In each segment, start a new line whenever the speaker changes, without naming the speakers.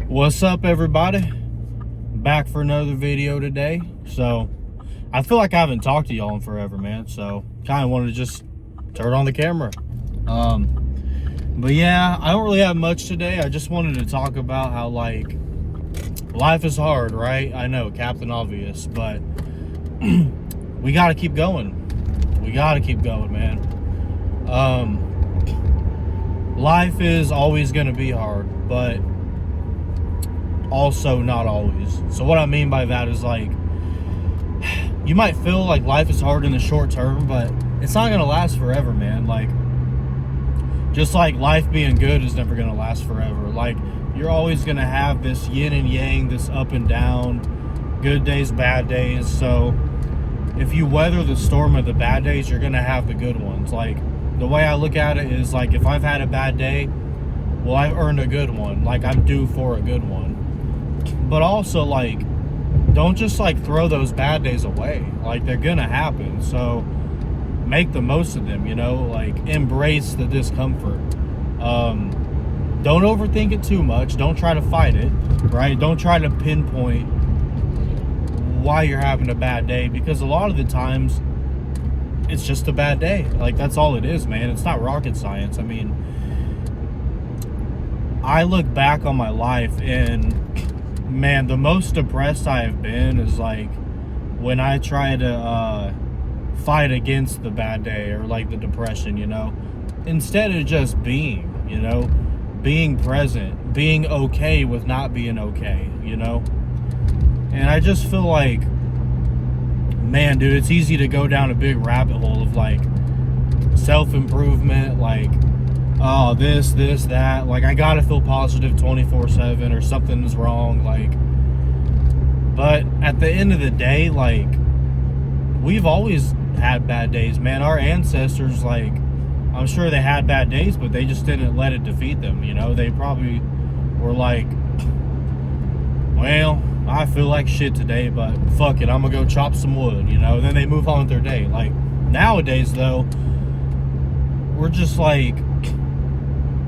What's up, everybody? Back for another video today. So I feel like I haven't talked to y'all in forever, man, so kind of wanted to just turn on the camera. But yeah, I don't really have much today. I just wanted to talk about how, like, life is hard, right? I know, Captain Obvious, but we got to keep going. We got to keep going, man. Life is always going to be hard, but also not always. So what I mean by that is, like, you might feel like life is hard in the short term, but it's not going to last forever, man. Like, just like life being good is never going to last forever. Like, you're always going to have this yin and yang, this up and down, good days, bad days. So if you weather the storm of the bad days, you're going to have the good ones. Like, the way I look at it is, like, if I've had a bad day, well, I've earned a good one. Like, I'm due for a good one. But also, like, don't just, like, throw those bad days away. Like, they're gonna happen. So make the most of them, you know? Like, embrace the discomfort. Don't overthink it too much. Don't try to fight it, right? Don't try to pinpoint why you're having a bad day, because a lot of the times it's just a bad day. Like, that's all it is, man. It's not rocket science. I mean, I look back on my life and, man, the most depressed I have been is, like, when I try to fight against the bad day or, like, the depression, you know, instead of just being, you know, being present, being okay with not being okay, you know. And I just feel like, man, dude, it's easy to go down a big rabbit hole of, like, self-improvement, like, oh, this, that. Like, I gotta feel positive 24/7 or something's wrong. Like, but at the end of the day, like, we've always had bad days, man. Our ancestors, like, I'm sure they had bad days, but they just didn't let it defeat them, you know? They probably were like, well, I feel like shit today, but fuck it, I'm gonna go chop some wood, you know? And then they move on with their day. Like, nowadays, though, we're just like,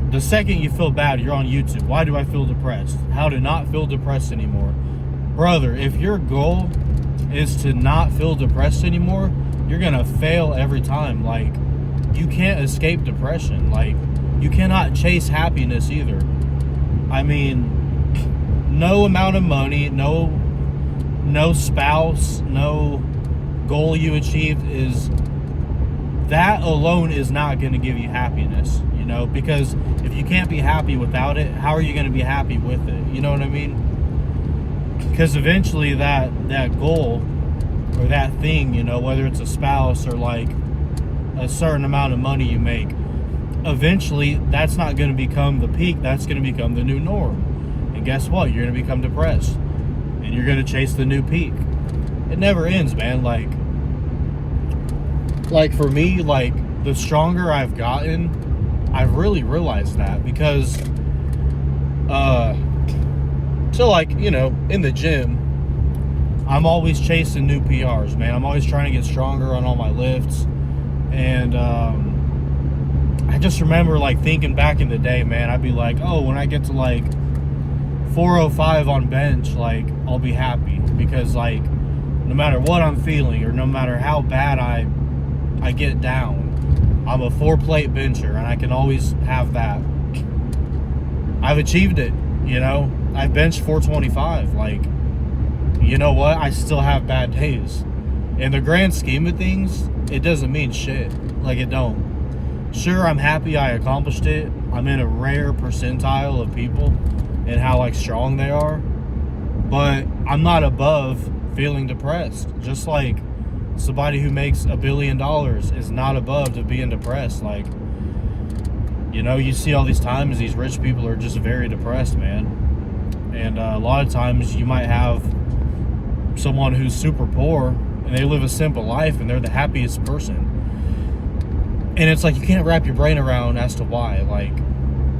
the second you feel bad, you're on YouTube. Why do I feel depressed? How to not feel depressed anymore. Brother, if your goal is to not feel depressed anymore, you're gonna fail every time. Like, you can't escape depression. Like, you cannot chase happiness either. I mean, no amount of money, no spouse, no goal you achieved that alone is not gonna give you happiness. You know, because if you can't be happy without it, how are you going to be happy with it? You know what I mean? Because eventually that goal or that thing, you know, whether it's a spouse or, like, a certain amount of money you make, eventually that's not going to become the peak. That's going to become the new norm. And guess what? You're going to become depressed and you're going to chase the new peak. It never ends, man. Like for me, like, the stronger I've gotten, I've really realized that, because so, like, you know, in the gym, I'm always chasing new PRs, man. I'm always trying to get stronger on all my lifts. And I just remember, like, thinking back in the day, man, I'd be like, oh, when I get to, like, 405 on bench, like, I'll be happy, because, like, no matter what I'm feeling or no matter how bad I get down, I'm a 4-plate bencher, and I can always have that. I've achieved it, you know. I benched 425. Like, you know what? I still have bad days. In the grand scheme of things, it doesn't mean shit. Like, it don't. Sure, I'm happy I accomplished it. I'm in a rare percentile of people and how, like, strong they are. But I'm not above feeling depressed. Just like somebody who makes $1 billion is not above to being depressed. Like, you know, you see all these times these rich people are just very depressed, man. And a lot of times you might have someone who's super poor and they live a simple life and they're the happiest person. And it's like, you can't wrap your brain around as to why. Like,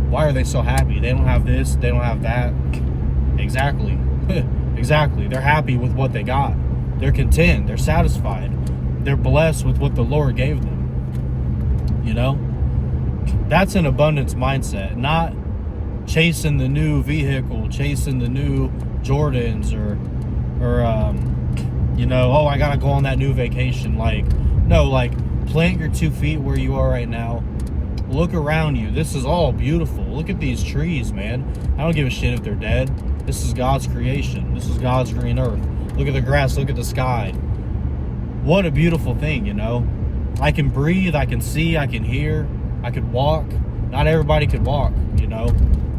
why are they so happy? They don't have this, they don't have that. Exactly. Exactly. They're happy with what they got. They're content. They're satisfied. They're blessed with what the Lord gave them. You know? That's an abundance mindset. Not chasing the new vehicle, chasing the new Jordans, or oh, I gotta go on that new vacation. Like, no, like, plant your 2 feet where you are right now. Look around you. This is all beautiful. Look at these trees, man. I don't give a shit if they're dead. This is God's creation. This is God's green earth. Look at the grass. Look at the sky. What a beautiful thing, I can breathe. I can see. I can hear. I could walk. Not everybody could walk,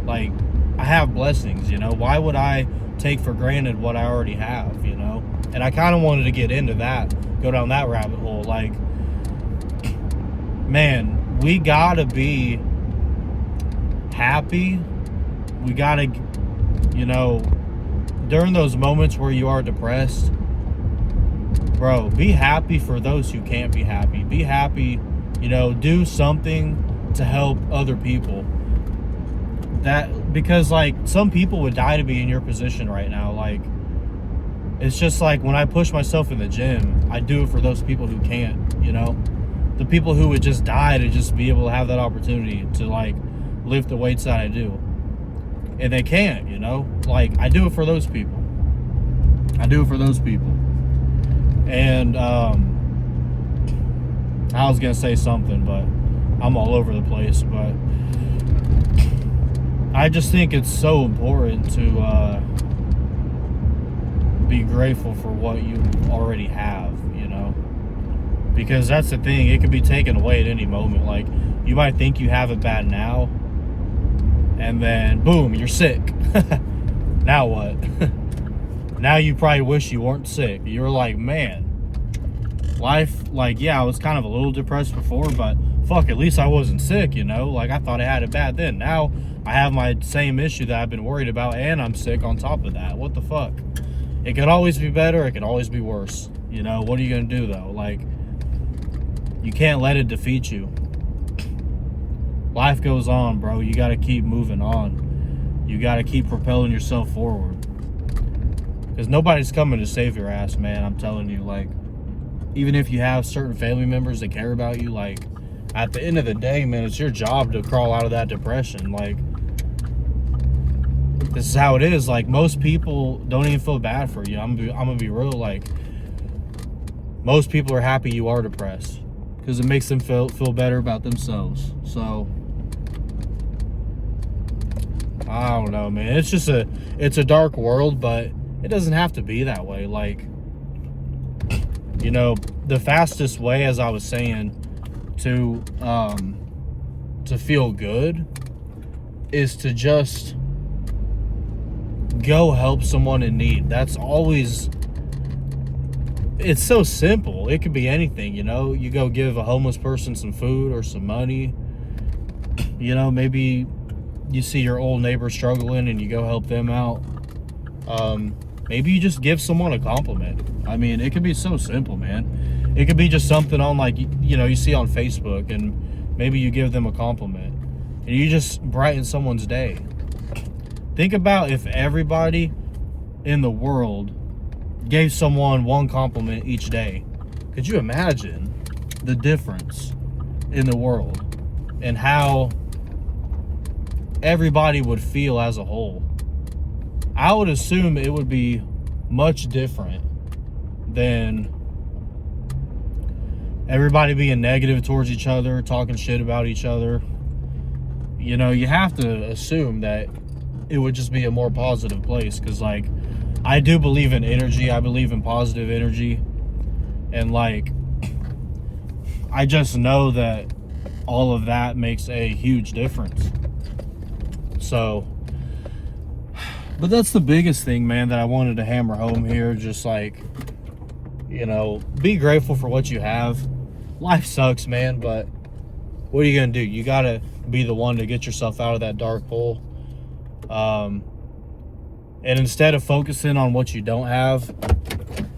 Like, I have blessings, Why would I take for granted what I already have, And I kind of wanted to get into that, go down that rabbit hole. Like, man, we gotta be happy. We gotta, during those moments where you are depressed, bro, be happy for those who can't be happy. Be happy, do something to help other people. Because like, some people would die to be in your position right now. Like, it's just like, when I push myself in the gym, I do it for those people who can't, the people who would just die to just be able to have that opportunity to like lift the weights that I do, and they can't, like, I do it for those people. And I was gonna say something, but I'm all over the place. But I just think it's so important to be grateful for what you already have, because that's the thing. It could be taken away at any moment. Like, you might think you have it bad now, and then boom, you're sick. Now what? Now you probably wish you weren't sick. You're like, man, life, like, yeah, I was kind of a little depressed before, but fuck, at least I wasn't sick, Like, I thought I had it bad then. Now I have my same issue that I've been worried about, and I'm sick on top of that. What the fuck? It could always be better. It could always be worse. What are you going to do, though? Like, you can't let it defeat you. Life goes on, bro. You got to keep moving on. You got to keep propelling yourself forward. Because nobody's coming to save your ass, man. I'm telling you, like, even if you have certain family members that care about you, like, at the end of the day, man, it's your job to crawl out of that depression. Like, this is how it is. Like, most people don't even feel bad for you. I'm gonna be real. Like, most people are happy you are depressed, because it makes them feel better about themselves. So, I don't know, man. It's just it's a dark world, but it doesn't have to be that way. Like, the fastest way, as I was saying, to feel good is to just go help someone in need. That's always, it's so simple. It could be anything, you go give a homeless person some food or some money. Maybe you see your old neighbor struggling and you go help them out. Maybe you just give someone a compliment. I mean, it could be so simple, man. It could be just something on, like, you see on Facebook, and maybe you give them a compliment and you just brighten someone's day. Think about if everybody in the world gave someone one compliment each day. Could you imagine the difference in the world and how everybody would feel as a whole? I would assume it would be much different than everybody being negative towards each other, talking shit about each other. You have to assume that it would just be a more positive place, because, like, I do believe in energy. I believe in positive energy, and, like, I just know that all of that makes a huge difference. So, but that's the biggest thing, man, that I wanted to hammer home here. Just, like, be grateful for what you have. Life sucks, man, but what are you gonna do? You gotta be the one to get yourself out of that dark hole. And instead of focusing on what you don't have,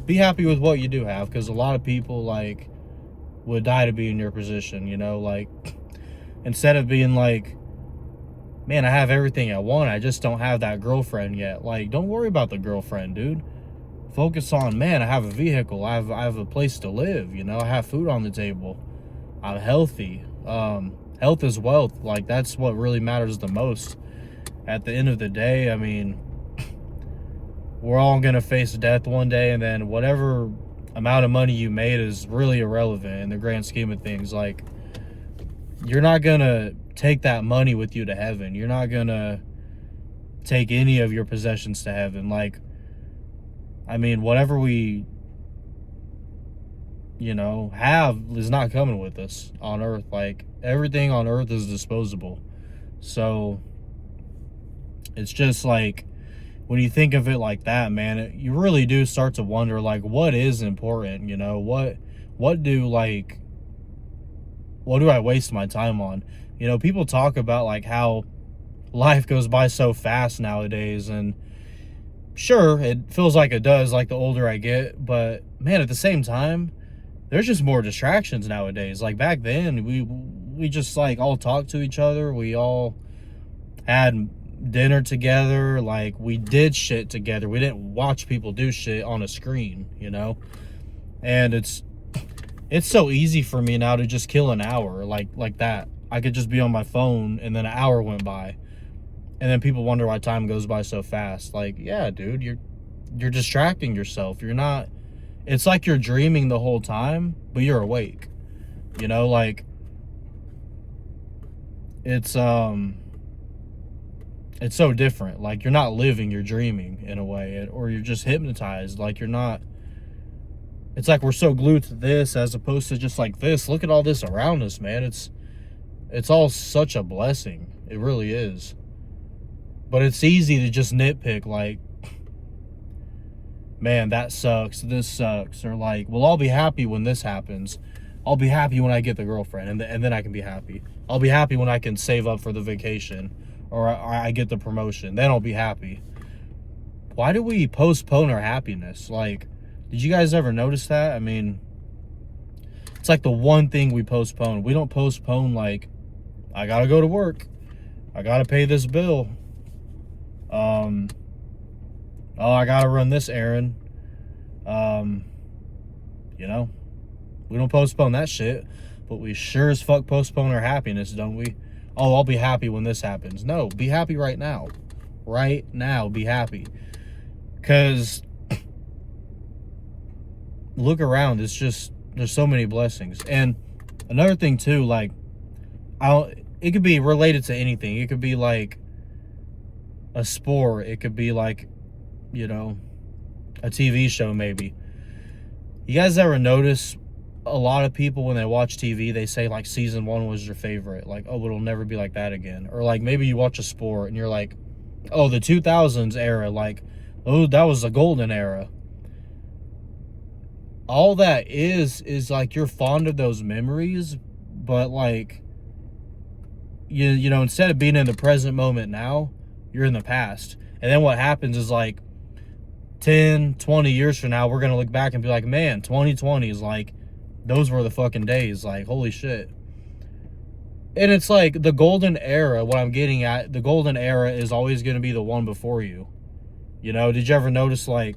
be happy with what you do have, because a lot of people, like, would die to be in your position. Like, instead of being like, man, I have everything I want, I just don't have that girlfriend yet. Like, don't worry about the girlfriend, dude. Focus on, man, I have a vehicle, I have a place to live, I have food on the table, I'm healthy. Health is wealth. Like, that's what really matters the most at the end of the day, I mean, we're all going to face death one day, and then whatever amount of money you made is really irrelevant in the grand scheme of things. Like, you're not going to take that money with you to heaven. You're not going to take any of your possessions to heaven. Like, I mean, whatever we, have is not coming with us on earth. Like, everything on earth is disposable. So it's just like, when you think of it like that, man, you really do start to wonder, like, what is important? What do I waste my time on? People talk about like how life goes by so fast nowadays, and sure, it feels like it does, like the older I get, but man, at the same time, there's just more distractions nowadays. Like back then, we just like all talked to each other. We all had dinner together. Like, we did shit together. We didn't watch people do shit on a screen, and it's so easy for me now to just kill an hour like that. I could just be on my phone and then an hour went by, and then people wonder why time goes by so fast. Like, yeah, dude, you're distracting yourself. You're not, it's like you're dreaming the whole time, but you're awake. Like, it's so different. Like, you're not living, you're dreaming in a way, or you're just hypnotized. Like, you're not, it's like we're so glued to this as opposed to just like this. Look at all this around us, man. It's all such a blessing. It really is. But it's easy to just nitpick, like, man, that sucks, this sucks, or like, well, I'll be happy when this happens. I'll be happy when I get the girlfriend, and then I can be happy. I'll be happy when I can save up for the vacation, or I get the promotion. Then I'll be happy. Why do we postpone our happiness? Like, did you guys ever notice that? I mean, it's like the one thing we postpone. We don't postpone, like, I gotta go to work. I gotta pay this bill. Oh, I gotta run this errand. We don't postpone that shit, but we sure as fuck postpone our happiness, don't we? Oh, I'll be happy when this happens. No, be happy right now. Right now, be happy. Because look around, it's just, there's so many blessings. And another thing too, like, it could be related to anything. It could be like a sport. It could be like, a TV show maybe. You guys ever notice a lot of people when they watch TV, they say like season 1 was your favorite. Like, oh, it'll never be like that again. Or like maybe you watch a sport and you're like, oh, the 2000s era, like, oh, that was a golden era. All that is like, you're fond of those memories, but like, instead of being in the present moment now, you're in the past. And then what happens is like 10, 20 years from now, we're going to look back and be like, man, 2020 is like, those were the fucking days. Like, holy shit. And it's like the golden era, what I'm getting at, the golden era is always going to be the one before you. Did you ever notice like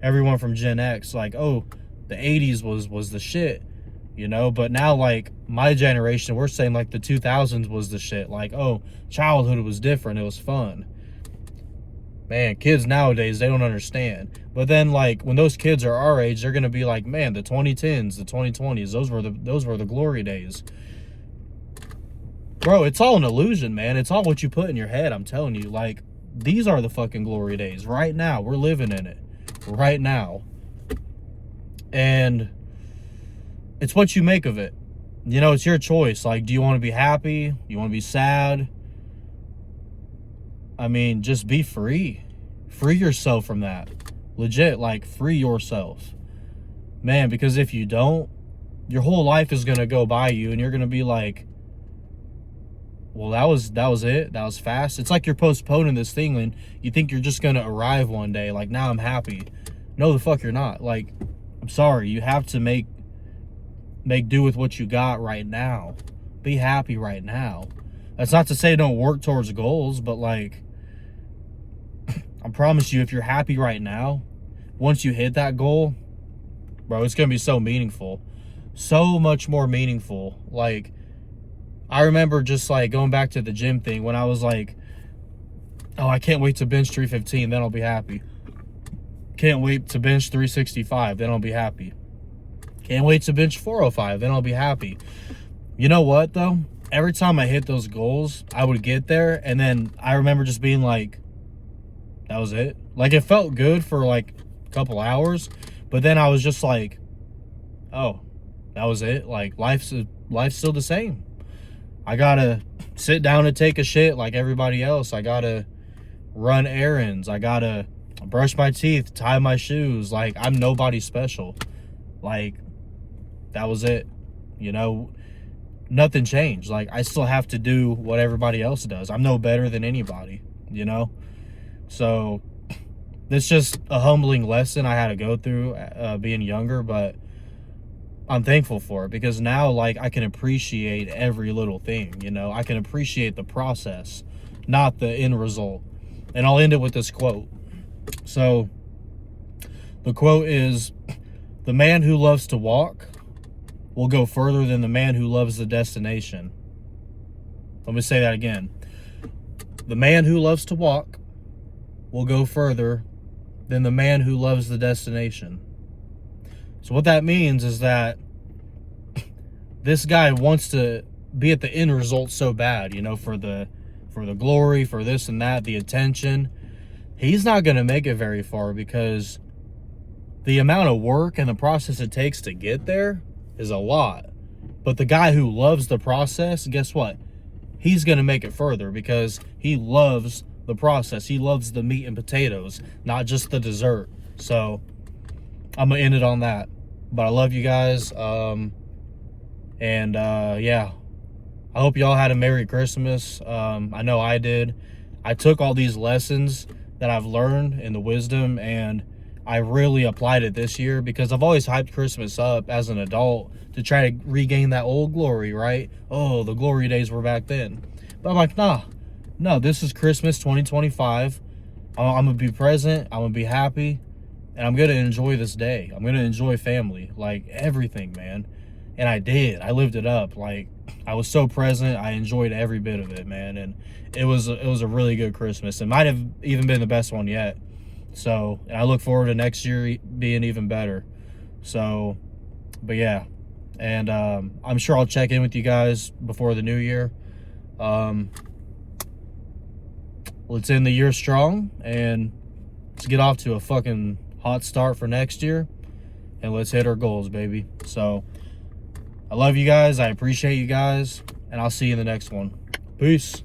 everyone from Gen X, like, oh, the 80s was the shit, but now like my generation, we're saying like the 2000s was the shit. Like, oh, childhood was different. It was fun. Man, kids nowadays, they don't understand. But then like when those kids are our age, they're going to be like, man, the 2010s, the 2020s, those were the glory days. Bro, it's all an illusion, man. It's all what you put in your head. I'm telling you, like, these are the fucking glory days right now. We're living in it right now. And it's what you make of it. It's your choice. Like, do you want to be happy? You want to be sad? I mean, just be free. Free yourself from that. Legit, like, free yourself. Man, because if you don't, your whole life is going to go by you and you're going to be like, well, that was it. That was fast. It's like you're postponing this thing and you think you're just going to arrive one day. Like, now I'm happy. No, the fuck you're not. Like, I'm sorry. You have to make do with what you got right now. Be happy right now. That's not to say don't work towards goals, but like, I promise you, if you're happy right now, once you hit that goal, bro, it's going to be so meaningful. So much more meaningful. Like, I remember just like going back to the gym thing when I was like, Oh, I can't wait to bench 315, then I'll be happy. Can't wait to bench 365, then I'll be happy. Can't wait to bench 405, then I'll be happy. You know what, though? Every time I hit those goals, I would get there, and then I remember just being like, that was it. Like, it felt good for, like, a couple hours, but then I was just like, oh, that was it? Like, life's still the same. I gotta sit down and take a shit like everybody else. I gotta run errands. I gotta brush my teeth, tie my shoes. Like, I'm nobody special. Like, that was it. You know, nothing changed. Like, I still have to do what everybody else does. I'm no better than anybody, you know? So, it's just a humbling lesson I had to go through being younger, but I'm thankful for it because now, like, I can appreciate every little thing, you know? I can appreciate the process, not the end result. And I'll end it with this quote. So, the quote is, "The man who loves to walk will go further than the man who loves the destination." Let me say that again. The man who loves to walk will go further than the man who loves the destination. So what that means is that this guy wants to be at the end result so bad, you know, for the glory, for this and that, the attention. He's not going to make it very far because the amount of work and the process it takes to get there is a lot. But the guy who loves the process, guess what? He's going to make it further because he loves the process. He loves the meat and potatoes, not just the dessert. So I'm going to end it on that. But I love you guys. Yeah, I hope y'all had a Merry Christmas. I know I did. I took all these lessons that I've learned and the wisdom, and I really applied it this year because I've always hyped Christmas up as an adult to try to regain that old glory, right? Oh, the glory days were back then. But I'm like, no, this is Christmas 2025. I'm going to be present. I'm going to be happy. And I'm going to enjoy this day. I'm going to enjoy family, like everything, man. And I did. I lived it up. Like, I was so present. I enjoyed every bit of it, man. And it was a really good Christmas. It might have even been the best one yet. So, and I look forward to next year being even better. So, but yeah. And I'm sure I'll check in with you guys before the new year. Let's end the year strong and let's get off to a fucking hot start for next year. And let's hit our goals, baby. So, I love you guys. I appreciate you guys. And I'll see you in the next one. Peace.